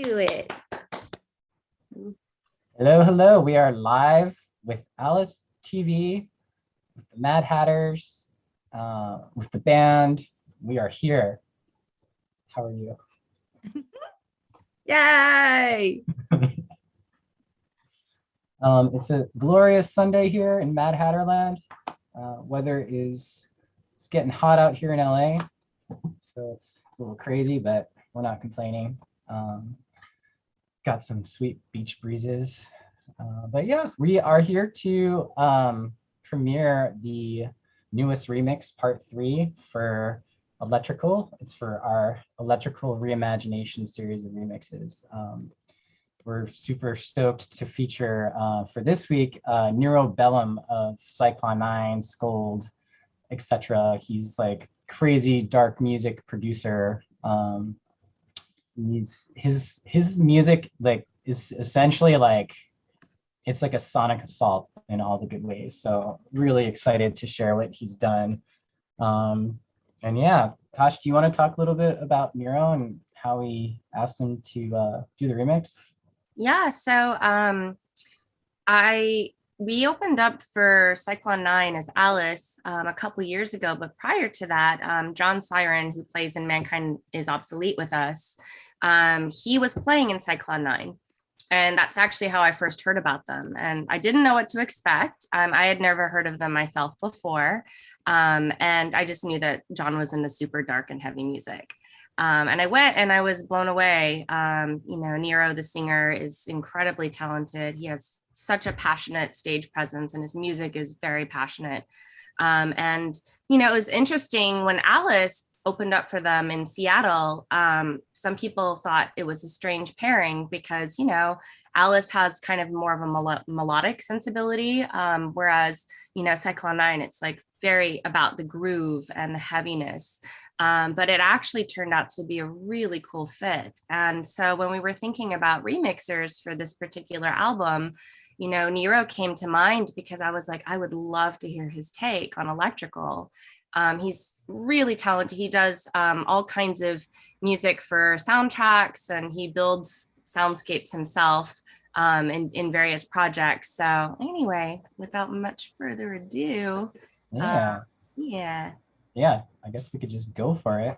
Do it. Hello, hello. We are live with Alice TV, with the Mad Hatters, with the band. We are here. How are you? Yay! It's a glorious Sunday here in Mad Hatterland. Weather it's getting hot out here in LA, so it's a little crazy, but we're not complaining. Got some sweet beach breezes. But yeah, we are here to premiere the newest remix, part 3 for Electrical. It's for our Electrical Reimagination series of remixes. We're super stoked to feature for this week Nero Bellum of Psyclon Nine, Skold, etc. He's like crazy dark music producer. His music like is essentially like it's like a sonic assault in all the good ways. So really excited to share what he's done. And yeah, Tosh, do you want to talk a little bit about Nero and how we asked him to do the remix? Yeah, so we opened up for Psyclon Nine as Alice a couple years ago, but prior to that, John Siren, who plays in Mankind is Obsolete with us, he was playing in Psyclon Nine. And that's actually how I first heard about them. And I didn't know what to expect. I had never heard of them myself before. And I just knew that John was into super dark and heavy music. And I went and I was blown away. Nero, the singer, is incredibly talented. He has such a passionate stage presence and his music is very passionate. It was interesting when Alice opened up for them in Seattle. Some people thought it was a strange pairing because, Alice has kind of more of a melodic sensibility, whereas, Psyclon Nine, it's like very about the groove and the heaviness. But it actually turned out to be a really cool fit. And so when we were thinking about remixers for this particular album, Nero came to mind because I was like, I would love to hear his take on Electrical. He's really talented. He does all kinds of music for soundtracks and he builds soundscapes himself in various projects. So anyway, without much further ado, Yeah, I guess we could just go for it.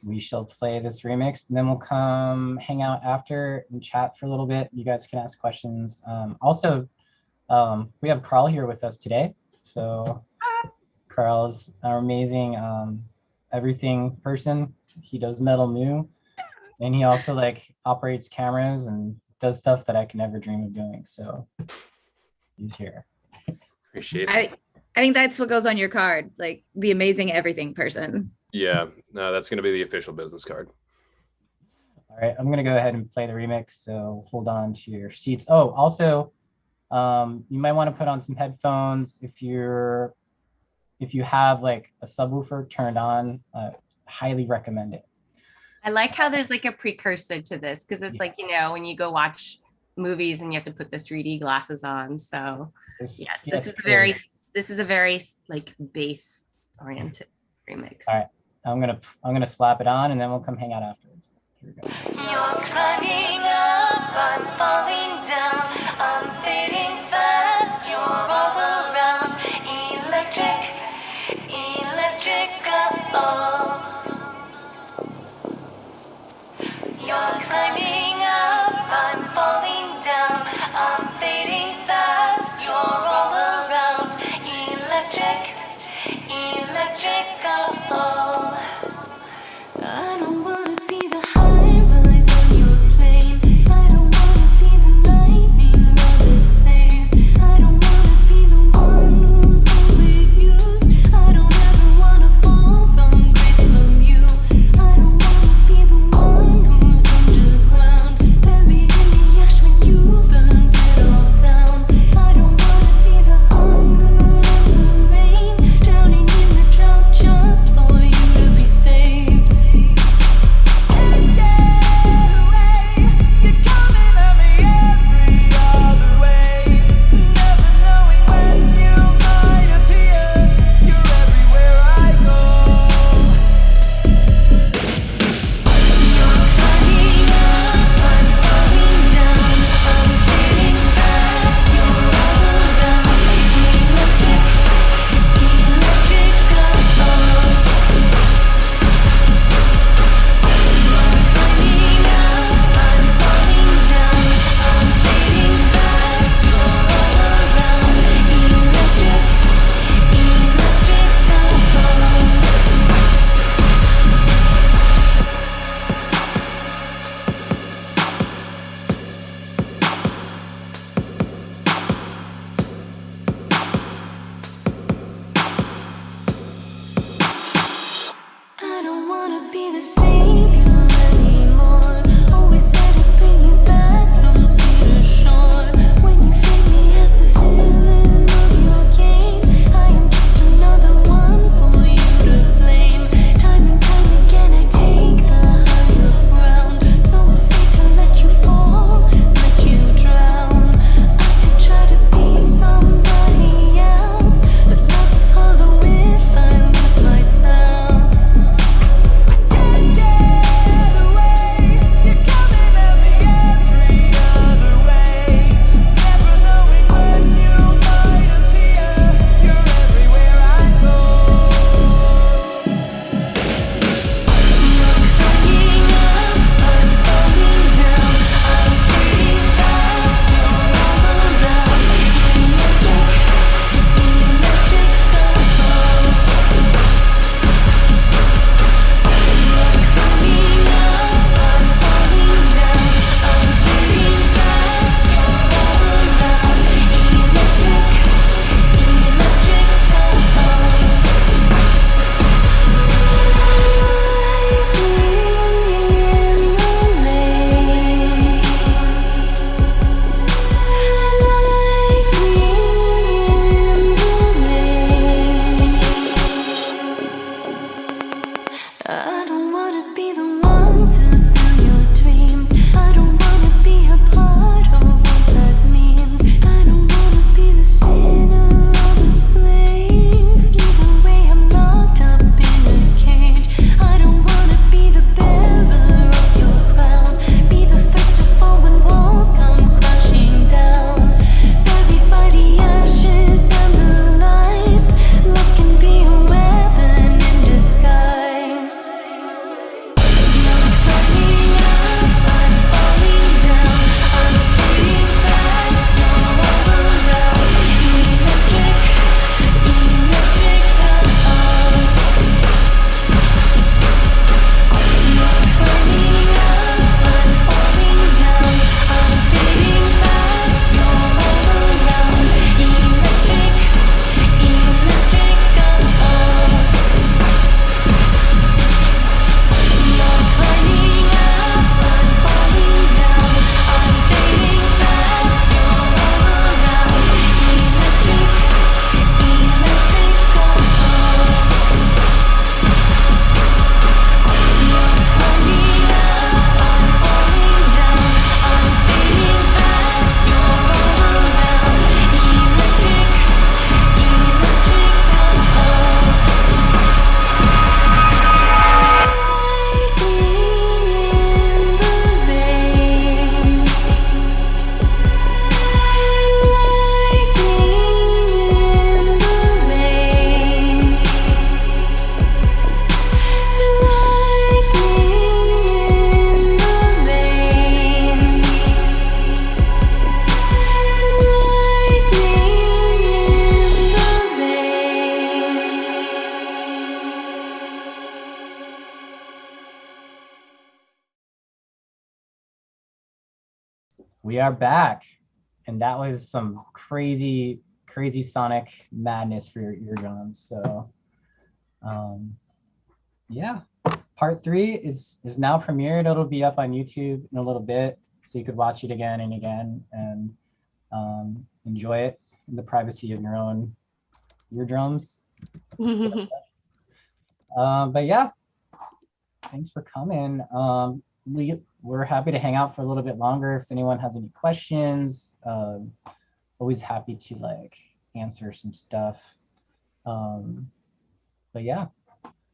We shall play this remix and then we'll come hang out after and chat for a little bit. You guys can ask questions. Also, we have Carl here with us today. So Carl's our amazing everything person. He does Metal Moo, and he also like operates cameras and does stuff that I can never dream of doing. So he's here. Appreciate it. I think that's what goes on your card, like the amazing everything person. Yeah, no, that's going to be the official business card. All right, I'm going to go ahead and play the remix, so hold on to your seats. Oh, also, you might want to put on some headphones if you have like a subwoofer turned on. Highly recommend it. I like how there's like a precursor to this because it's like, when you go watch movies and you have to put the 3D glasses on. So this is a very like bass oriented remix. All right, I'm gonna slap it on and then we'll come hang out afterwards. Here we go. You're climbing up, I'm falling down, I'm fading fast, you're all around, electrical. You're climbing up, I'm falling down, I'm fading fast, you're all around, electrical. I don't wanna be the high rise on your plane. I don't wanna be the lightning or the be the savior anymore. Always had to bring you back from sea to shore. When you frame me as the villain of your game, I am just another one for you to blame. Time and time again I take the higher ground, so afraid to let you fall, let you drown. I could try to be somebody else, but love is hollow if I lose myself. I can't get away. You're coming at me every other way. Never knowing when you might appear. You're everywhere I go. Hanging up, I'm falling down. I'm fading fast. You're all around. Electric, electric couple. Hanging up, I'm falling down. I'm fading fast. You're all around. Electric, electric couple. I don't wanna be the one to fill your dreams. I don't wanna be a part of what that means. I don't wanna be the sinner or the slave. Either way, I'm locked up in a cage. I don't wanna be the bearer of your crown. Be the first to fall when walls come crashing down. Buried by the ashes and the lies. Love can be a weapon in disguise. Burning up, I'm falling down. I'm fading fast. You're all around. Electric, electric couple. Burning up, I'm falling down. I'm fading fast. You're all around. Electric, electric couple. Climbing up, I'm falling down. I'm fading fast. You're all around. Electric, electric couple. Climbing up, I'm falling down. I'm fading fast. You're all around. Electric, electric couple. We are back, and that was some crazy sonic madness for your eardrums. So yeah, part 3 is now premiered. It'll be up on YouTube in a little bit, so you could watch it again and again and enjoy it in the privacy of your own eardrums. But yeah, thanks for coming. We're happy to hang out for a little bit longer if anyone has any questions. Always happy to like answer some stuff. But yeah.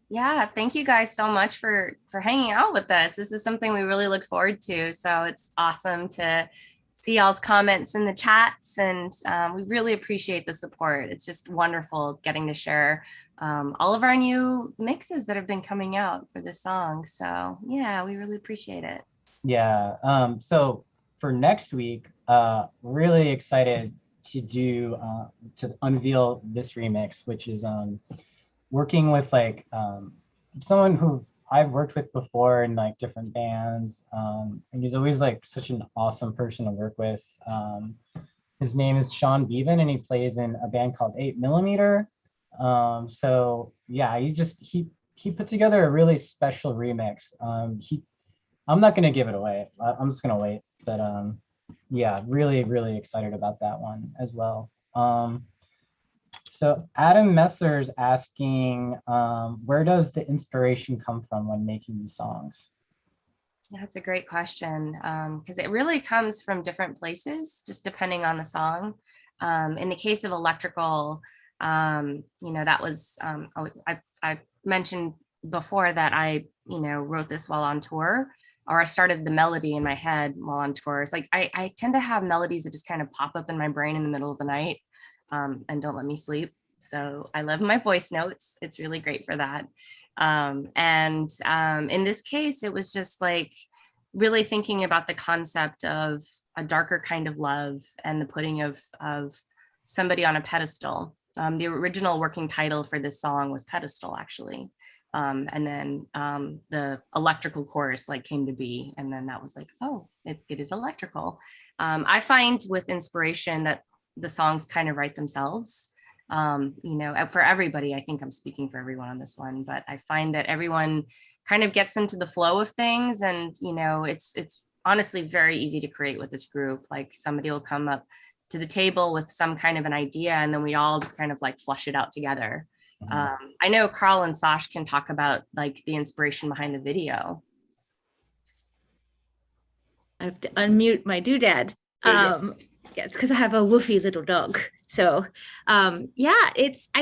Yeah, thank you guys so much for hanging out with us. This is something we really look forward to. So it's awesome to see y'all's comments in the chats, and we really appreciate the support. It's just wonderful getting to share all of our new mixes that have been coming out for this song. So yeah, we really appreciate it. Yeah. So for next week, really excited to unveil this remix, which is working with like someone who I've worked with before in like different bands, and he's always like such an awesome person to work with. His name is Sean Bevan, and he plays in a band called 8mm. So yeah, he he put together a really special remix. I'm not gonna give it away. I'm just gonna wait. But yeah, really, really excited about that one as well. So Adam Messer's asking, where does the inspiration come from when making these songs? That's a great question, because it really comes from different places, just depending on the song. In the case of Electrical, that was, I mentioned before that I, wrote this while on tour, or I started the melody in my head while on tour. It's like I tend to have melodies that just kind of pop up in my brain in the middle of the night, and don't let me sleep. So I love my voice notes. It's really great for that. In this case, it was just like really thinking about the concept of a darker kind of love and the putting of somebody on a pedestal. The original working title for this song was Pedestal, actually. And then the electrical chorus like came to be. And then that was like, oh, it is electrical. I find with inspiration that the songs kind of write themselves. For everybody, I think I'm speaking for everyone on this one, but I find that everyone kind of gets into the flow of things, and it's honestly very easy to create with this group. Like somebody will come up to the table with some kind of an idea, and then we all just kind of like flush it out together. I know Carl and Sash can talk about like the inspiration behind the video. I have to unmute my doodad. Yeah, it's because I have a woofy little dog. So I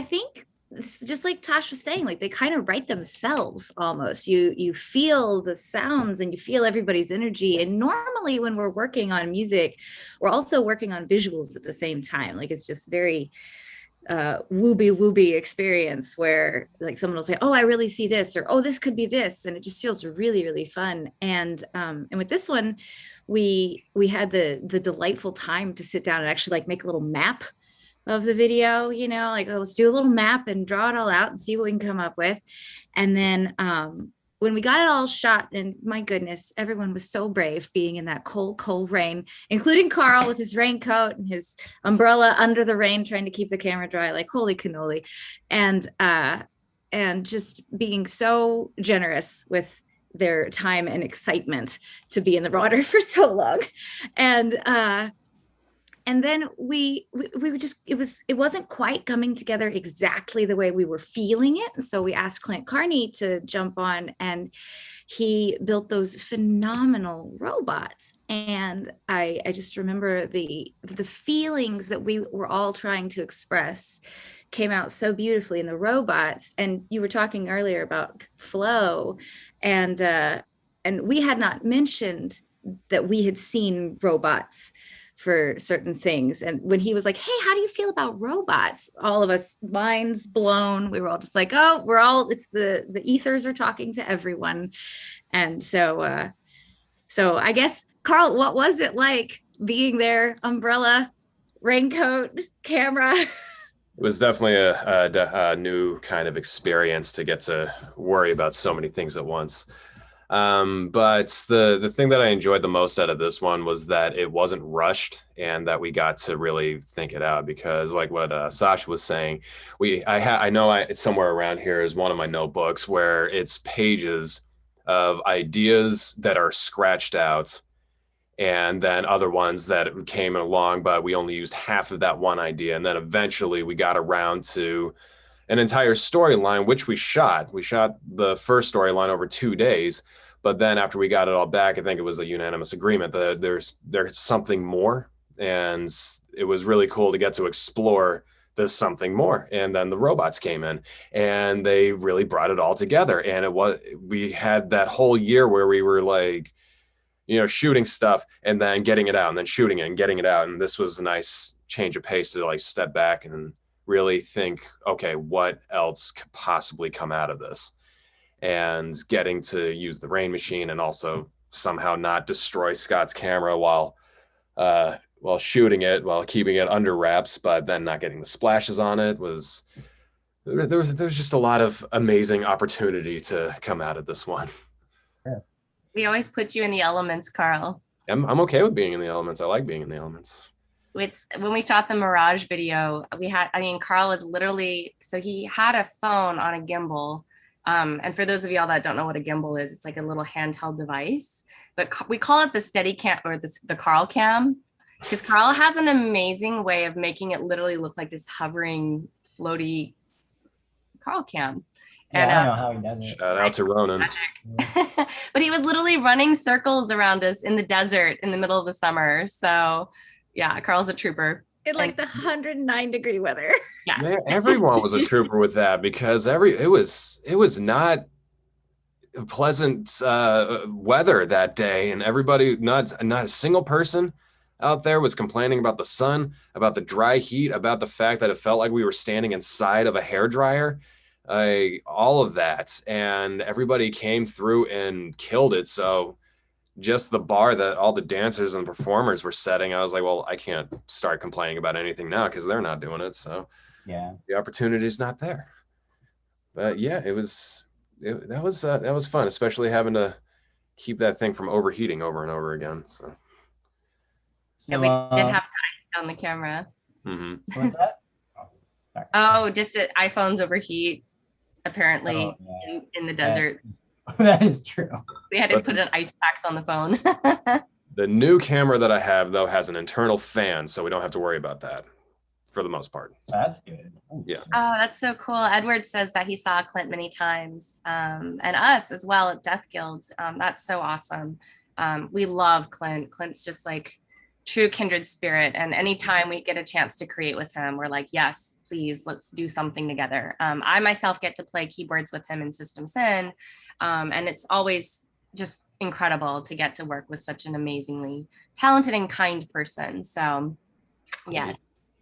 think it's just like Tosh was saying, like they kind of write themselves almost. You feel the sounds and you feel everybody's energy. And normally when we're working on music, we're also working on visuals at the same time. Like it's just very wooby experience where like someone will say, oh, I really see this, or oh, this could be this, and it just feels really, really fun. And with this one, we had the delightful time to sit down and actually like make a little map of the video, like let's do a little map and draw it all out and see what we can come up with. And then when we got it all shot, and my goodness, everyone was so brave being in that cold rain, including Carl with his raincoat and his umbrella under the rain, trying to keep the camera dry, like holy cannoli. And just being so generous with their time and excitement to be in the water for so long. And then we were just, it wasn't quite coming together exactly the way we were feeling it. And so we asked Clint Carney to jump on, and he built those phenomenal robots. And I just remember the feelings that we were all trying to express came out so beautifully in the robots. And you were talking earlier about flow, and we had not mentioned that we had seen robots for certain things. And when he was like, hey, how do you feel about robots? All of us, minds blown. We were all just like, oh, it's the ethers are talking to everyone. And so I guess, Carl, what was it like being there, umbrella, raincoat, camera? It was definitely a new kind of experience to get to worry about so many things at once. But the thing that I enjoyed the most out of this one was that it wasn't rushed, and that we got to really think it out, because like what Sasha was saying, I know it's somewhere around here is one of my notebooks where it's pages of ideas that are scratched out, and then other ones that came along, but we only used half of that one idea. And then eventually we got around to an entire storyline, which we shot. We shot the first storyline over 2 days, but then after we got it all back, I think it was a unanimous agreement that there's something more, and it was really cool to get to explore there's something more. And then the robots came in, and they really brought it all together. And we had that whole year where we were like, shooting stuff and then getting it out, and then shooting it and getting it out. And this was a nice change of pace to like step back and really think, okay, what else could possibly come out of this? And getting to use the rain machine and also somehow not destroy Scott's camera while shooting it, while keeping it under wraps, but then not getting the splashes on it there was just a lot of amazing opportunity to come out of this one. Yeah. We always put you in the elements, Carl. I'm okay with being in the elements. I like being in the elements. It's when we shot the Mirage video, Carl was literally, so he had a phone on a gimbal, And for those of y'all that don't know what a gimbal is, it's like a little handheld device, but we call it the steady cam or the Carl cam, because Carl has an amazing way of making it literally look like this hovering, floaty Carl cam. Yeah, And I don't know how he does it. Shout out to Ronan. but he was literally running circles around us in the desert in the middle of the summer. So yeah, Carl's a trooper. In like the 109-degree weather. Yeah. Man, everyone was a trooper with that, because it was not pleasant weather that day, and everybody, not a single person out there was complaining about the sun, about the dry heat, about the fact that it felt like we were standing inside of a hairdryer, all of that, and everybody came through and killed it. So just the bar that all the dancers and performers were setting, I was like, well, I can't start complaining about anything now because they're not doing it. So Yeah. the opportunity is not there. But yeah, that was fun, especially having to keep that thing from overheating over and over again. So And we did have time on the camera. What's that? Oh, sorry. Oh, just iPhones overheat, apparently, Oh, yeah. in the desert. That is true. We had to put an ice packs on the phone. The new camera that I have, though, has an internal fan, so we don't have to worry about that for the most part. That's good. Yeah. Oh, that's so cool. Edward says that he saw Clint many times, and us as well at Death Guild. That's so awesome. We love Clint. Clint's just like true kindred spirit. And anytime we get a chance to create with him, we're like, yes, please, let's do something together. I myself get to play keyboards with him in System Sin. And it's always just incredible to get to work with such an amazingly talented and kind person. So yes.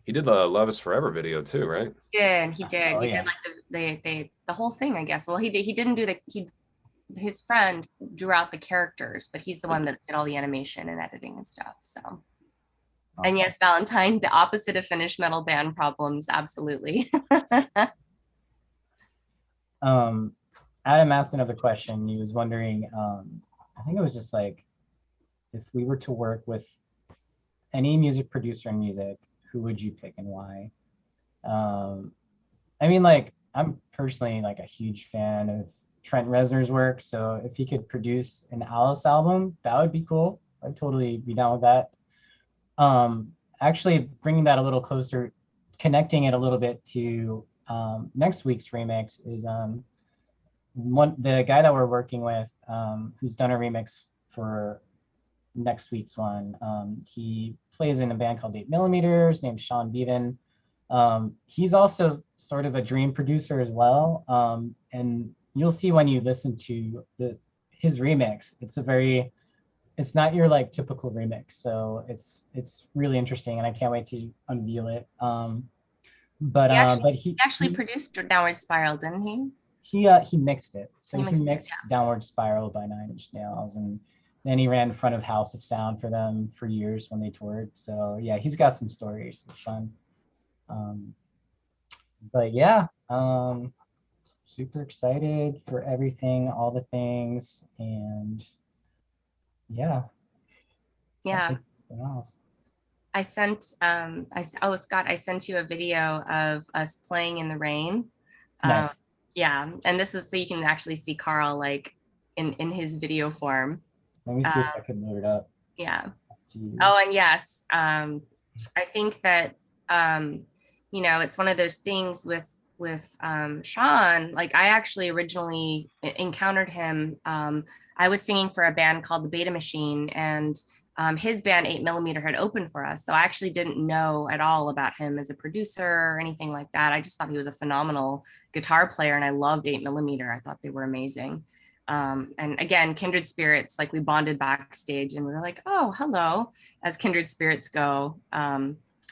He did the Love Is Forever video too, right? He did. Oh, He yeah. did like the whole thing, I guess. Well, he didn't do his friend drew out the characters, but he's the one that did all the animation and editing and stuff. So and yes, Valentine, the opposite of finished metal band problems, absolutely. Adam asked another question. He was wondering, I think it was just like, if we were to work with any music producer in music, who would you pick and why? I mean, like, I'm personally like a huge fan of Trent Reznor's work. So if he could produce an Alice album, that would be cool. I'd totally be down with that. Actually bringing that a little closer, connecting it a little bit to next week's remix is the guy that we're working with, who's done a remix for next week's one. He plays in a band called 8mm. His name's Sean Bevan. He's also sort of a dream producer as well. And you'll see when you listen to his remix, it's not your like typical remix. So it's really interesting, and I can't wait to unveil it. But he actually produced Downward Spiral, didn't he? He mixed it. So He he mixed it, mixed Downward Spiral by Nine Inch Nails, and then he ran front of House of Sound for them for years when they toured. So yeah, he's got some stories. It's fun. But yeah, super excited for everything, all the things, and yeah. I sent Scott, I sent you a video of us playing in the rain. Nice. Yeah, and this is so you can actually see Carl like in his video form. Let me see if I can load it up. Yeah. Jeez. Oh, and yes, I think that it's one of those things with Sean. Like, I actually originally encountered him. I was singing for a band called the Beta Machine, and his band 8mm had opened for us. So I actually didn't know at all about him as a producer or anything like that. I just thought he was a phenomenal guitar player, and I loved 8mm. I thought they were amazing. And again, kindred spirits, like we bonded backstage and we were like, oh, hello, as kindred spirits go.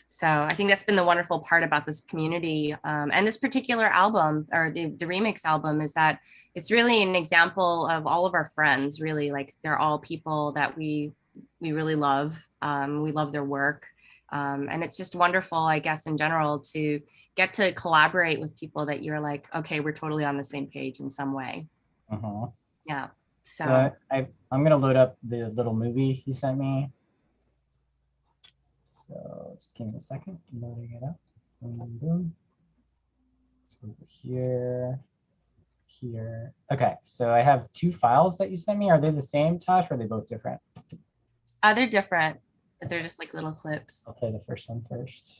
So I think that's been the wonderful part about this community. And this particular album, or the remix album, is that it's really an example of all of our friends, really. Like, they're all people that we really love. We love their work. And it's just wonderful, I guess, in general, to get to collaborate with people that you're like, okay, we're totally on the same page in some way. Uh-huh. Yeah. So I'm gonna load up the little movie he sent me. So just give me a second, loading it up. Boom, boom, boom. It's over here. here. Okay, so I have two files that you sent me. Are they the same, Tosh, or are they both different? They're different, but they're just like little clips. I'll play the first one first.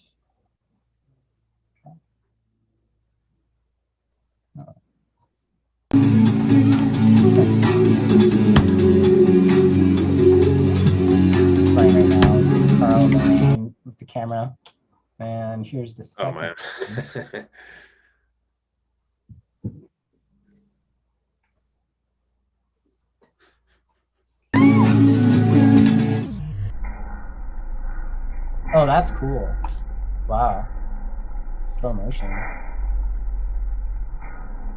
Okay. Playing right now, Carl Lane with the camera. And here's the Oh second. man. Oh, that's cool. Wow. Slow motion.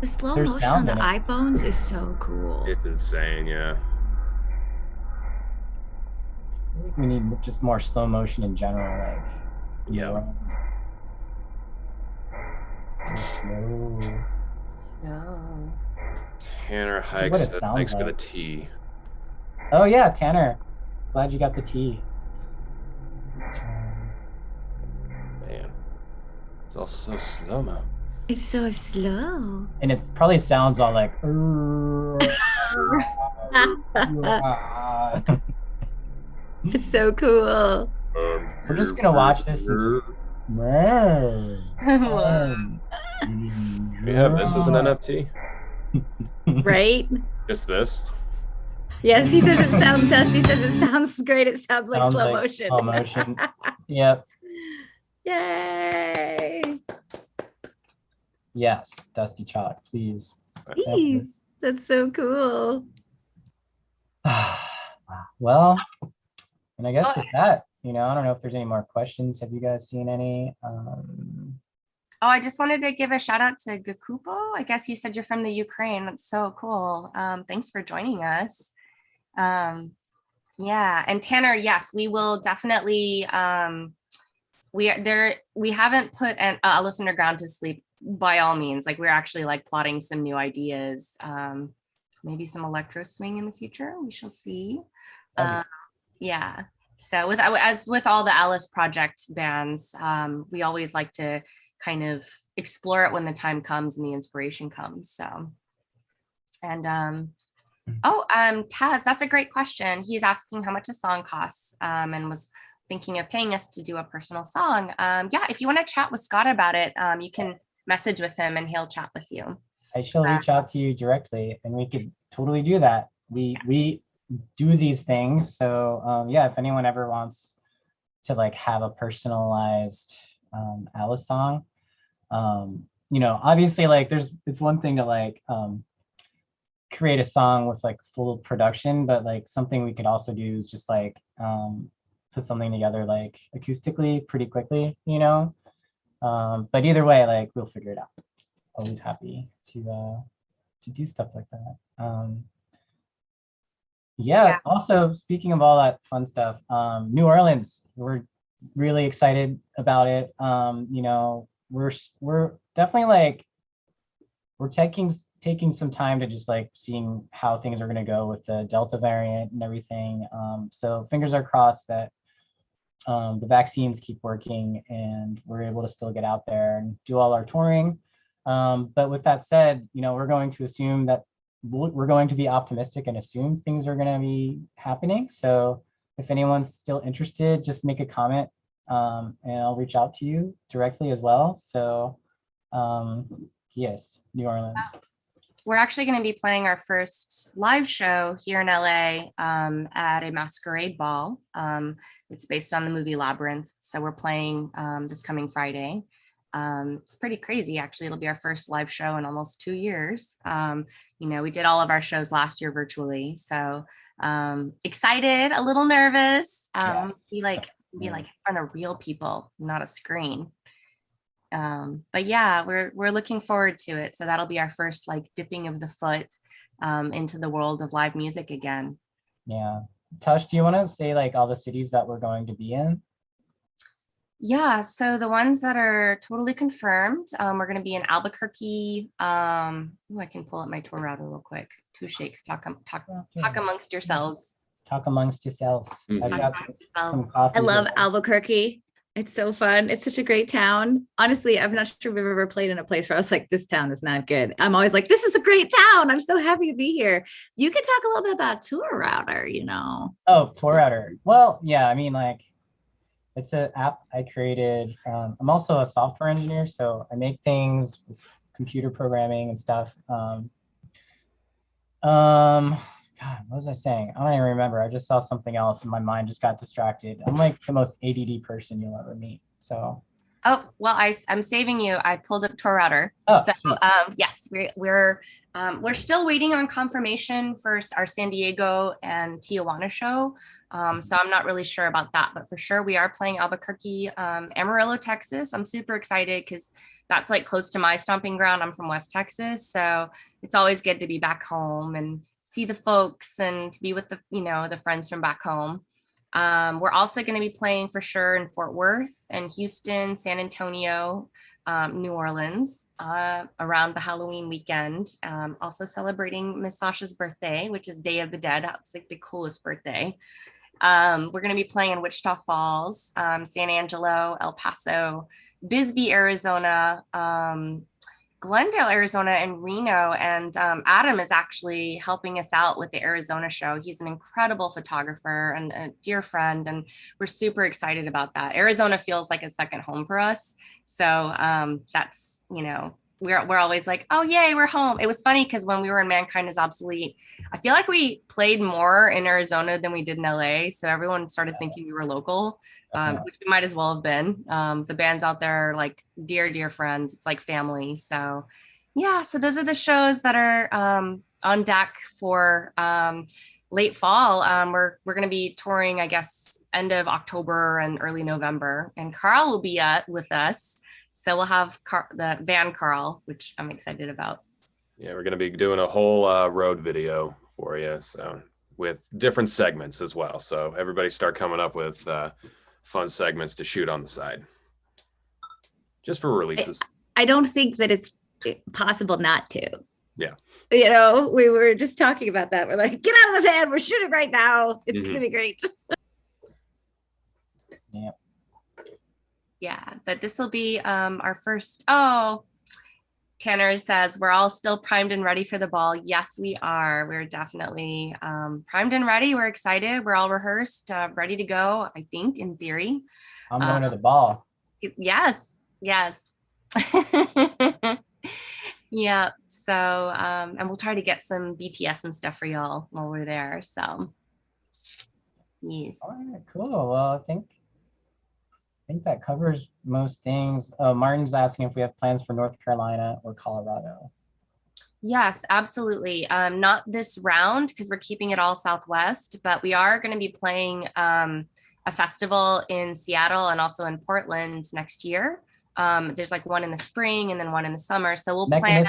The slow There's motion on sound the in it. iPhones is so cool. It's insane, yeah. I think we need just more slow motion in general, like. Yeah. So slow. No. Tanner What Hikes it said, sounds thanks for the like. tea. Oh yeah, Tanner. Glad you got the tea. Man, it's all so slow-mo. It's so slow. And it probably sounds all like. It's so cool. We're just gonna watch this and just. Yeah, this is an NFT. Right? Just this. Yes, he says it sounds dusty. He says it sounds great. It sounds like Sounds slow like motion. slow motion. Yep. Yay. Yes, Dusty Chalk, please. Jeez, that's so cool. Well, and I guess with that, I don't know if there's any more questions. Have you guys seen any? Oh, I just wanted to give a shout out to Gakupo. I guess you said you're from the Ukraine. That's so cool. Thanks for joining us. Yeah, and Tanner, yes, we will definitely. We haven't put Alice Underground to sleep by all means. Like we're actually like plotting some new ideas. Maybe some electro swing in the future. We shall see. Yeah. So as with all the Alice Project bands, we always like to kind of explore it when the time comes and the inspiration comes. So, and Taz, that's a great question. He's asking how much a song costs, and was thinking of paying us to do a personal song. Yeah, if you want to chat with Scott about it, you can message with him and he'll chat with you. I shall reach out to you directly, and we could totally do that. We do these things, so yeah. If anyone ever wants to like have a personalized Alice song, obviously like it's one thing to like create a song with like full production, but like something we could also do is just like put something together like acoustically pretty quickly, but either way, like we'll figure it out. Always happy to do stuff like that. Yeah. Also, speaking of all that fun stuff, New Orleans, we're really excited about it. We're definitely like we're taking some time to just like seeing how things are going to go with the Delta variant and everything. So fingers are crossed that the vaccines keep working and we're able to still get out there and do all our touring. But with that said, we're going to assume that we're going to be optimistic and assume things are going to be happening. So if anyone's still interested, just make a comment and I'll reach out to you directly as well. So yes, New Orleans. We're actually going to be playing our first live show here in LA at a masquerade ball. It's based on the movie Labyrinth. So we're playing this coming Friday. It's pretty crazy, actually. It'll be our first live show in almost 2 years. We did all of our shows last year virtually. So excited, a little nervous, Yes. be like in front of real people, not a screen. But yeah, we're looking forward to it. So that'll be our first like dipping of the foot into the world of live music again. Yeah. Tosh, do you want to say like all the cities that we're going to be in? Yeah, so the ones that are totally confirmed, we're going to be in Albuquerque. I can pull up my tour router real quick. Two shakes, talk amongst yourselves. Talk amongst yourselves. Mhm. I've got some coffee. I love Albuquerque. It's so fun. It's such a great town. Honestly, I'm not sure we've ever played in a place where I was like, this town is not good. I'm always like, this is a great town. I'm so happy to be here. You could talk a little bit about Tour Router, you know. Oh, Tour Router. Well, yeah, I mean, like, it's an app I created. I'm also a software engineer, so I make things with computer programming and stuff. God, what was I saying? I don't even remember. I just saw something else and my mind just got distracted. I'm like the most ADD person you'll ever meet. So, Oh, well, I'm saving you. I pulled up Tour Router. oh, So sweet. yes, we're still waiting on confirmation for our San Diego and Tijuana show. So I'm not really sure about that, but for sure we are playing Albuquerque, Amarillo, Texas. I'm super excited because that's like close to my stomping ground. I'm from West Texas, so it's always good to be back home and see the folks and to be with the friends from back home. We're also going to be playing for sure in Fort Worth and Houston, San Antonio, New Orleans around the Halloween weekend. Also celebrating Miss Sasha's birthday, which is Day of the Dead. That's like the coolest birthday. We're going to be playing in Wichita Falls, San Angelo, El Paso, Bisbee, Arizona, Glendale, Arizona, and Reno. And Adam is actually helping us out with the Arizona show. He's an incredible photographer and a dear friend, and we're super excited about that. Arizona feels like a second home for us. So that's, we're always like, oh, yay, we're home. It was funny because when we were in Mankind is Obsolete, I feel like we played more in Arizona than we did in LA. So everyone started thinking we were local. Which we might as well have been. The bands out there are like dear friends. It's like family. So yeah, so those are the shows that are on deck for late fall. We're going to be touring, I guess, end of October and early November. And Carl will be with us. So we'll have the van Carl, which I'm excited about. Yeah, we're going to be doing a whole road video for you. So with different segments as well. So everybody start coming up with fun segments to shoot on the side just for releases. I don't think that it's possible not to. Yeah. We were just talking about that. We're like, get out of the van. We're shooting right now. It's going to be great. Yeah. Yeah, but this will be our first. Oh, Tanner says we're all still primed and ready for the ball. Yes, we are. We're definitely primed and ready. We're excited. We're all rehearsed, ready to go, I think, in theory. I'm going to the ball. Yes. Yeah. So, and we'll try to get some BTS and stuff for y'all while we're there. So, yes. All right, cool. Well, I think that covers most things. Martin's asking if we have plans for North Carolina or Colorado. Yes, absolutely. Not this round because we're keeping it all Southwest, but we are going to be playing a festival in Seattle and also in Portland next year. There's like one in the spring and then one in the summer. So we'll plan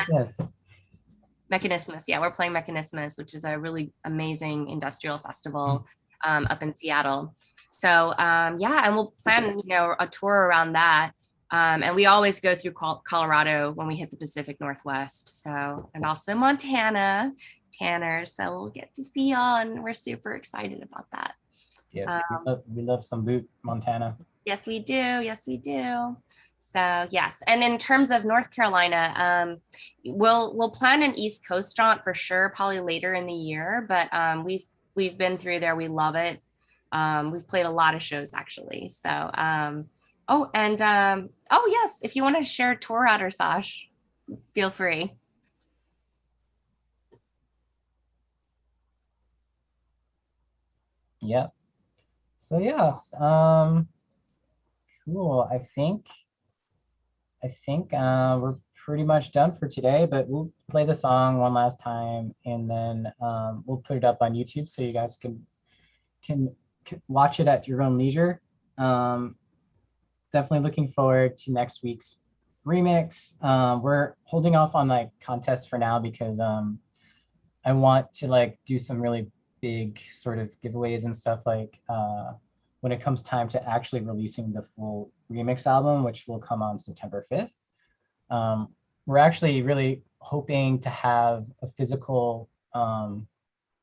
Mechanismus. Yeah, we're playing Mechanismus, which is a really amazing industrial festival up in Seattle. So yeah, and we'll plan, a tour around that. And we always go through Colorado when we hit the Pacific Northwest. So, and also Montana, Tanner. So we'll get to see y'all, and we're super excited about that. Yes, we love some Butte, Montana. Yes, we do. Yes, we do. So yes, and in terms of North Carolina, we'll plan an East Coast jaunt for sure, probably later in the year. But we've been through there. We love it. We've played a lot of shows actually. So oh yes, if you want to share tour router, Sash, feel free. Yeah. So yeah, cool. I think we're pretty much done for today, but we'll play the song one last time and then we'll put it up on YouTube so you guys can watch it at your own leisure. Definitely looking forward to next week's remix. We're holding off on like contests for now because I want to like do some really big sort of giveaways and stuff like when it comes time to actually releasing the full remix album, which will come on September 5th. We're actually really hoping to have a physical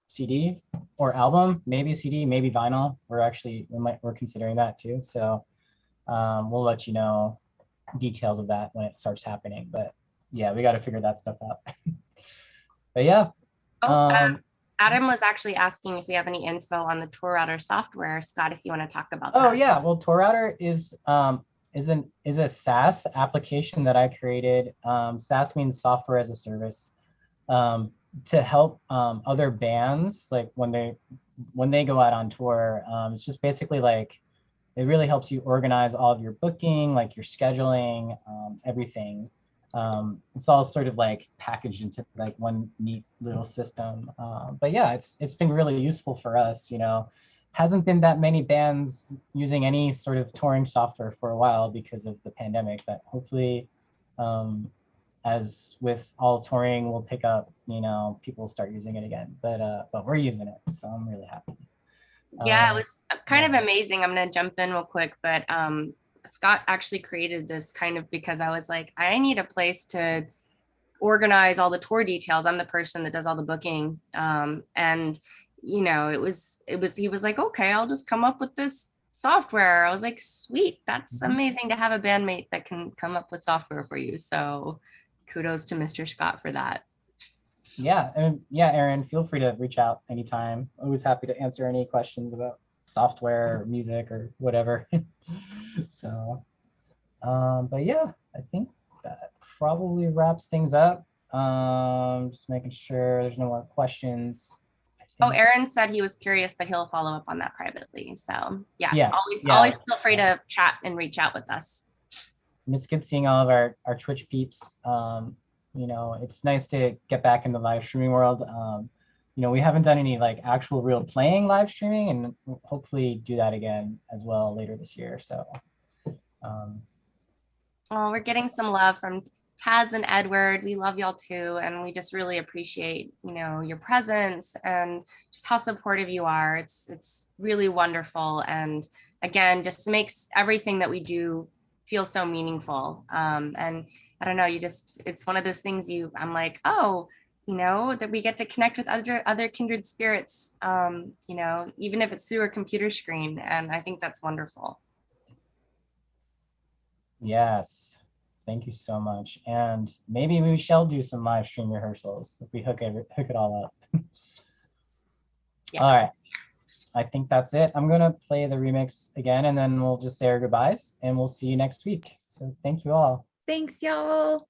CD or album, maybe CD, maybe vinyl. We're considering that too. So We'll let you know details of that when it starts happening. But yeah, we got to figure that stuff out. But yeah. Adam was actually asking if we have any info on the tour router software. Scott, if you want to talk about Oh that. yeah, well, Tour Router is a SaaS application that I created. SaaS means software as a service, to help other bands like when they go out on tour. It's just basically like it really helps you organize all of your booking, like your scheduling, everything. It's all sort of like packaged into like one neat little system. But yeah, it's been really useful for us. Hasn't been that many bands using any sort of touring software for a while because of the pandemic, but hopefully, as with all touring will pick up, people start using it again. But we're using it, so I'm really happy. Yeah, it was kind of amazing. I'm going to jump in real quick, but Scott actually created this kind of because I was like, I need a place to organize all the tour details. I'm the person that does all the booking. And he was like, okay, I'll just come up with this software. I was like, sweet, that's amazing to have a bandmate that can come up with software for you. So kudos to Mr. Scott for that. Yeah, and yeah, Aaron, feel free to reach out anytime. Always happy to answer any questions about software or music or whatever. So, but yeah, I think that probably wraps things up. Just making sure there's no more questions. Oh, Aaron said he was curious, but he'll follow up on that privately. So yes, Yeah, always feel free to chat and reach out with us. And it's good seeing all of our Twitch peeps. It's nice to get back in the live streaming world. We haven't done any like actual real playing live streaming, and we'll hopefully do that again as well later this year. So we're getting some love from Taz and Edward. We love y'all too, and we just really appreciate your presence and just how supportive you are. It's really wonderful, and again, just makes everything that we do feel so meaningful. And I don't know, it's one of those things I'm like, oh, that we get to connect with other kindred spirits, even if it's through a computer screen. And I think that's wonderful. yes, thank you so much. And maybe we shall do some live stream rehearsals if we hook it all up. Yeah. All right. I think that's it. I'm going to play the remix again, and then we'll just say our goodbyes, and we'll see you next week. So thank you all. Thanks, y'all.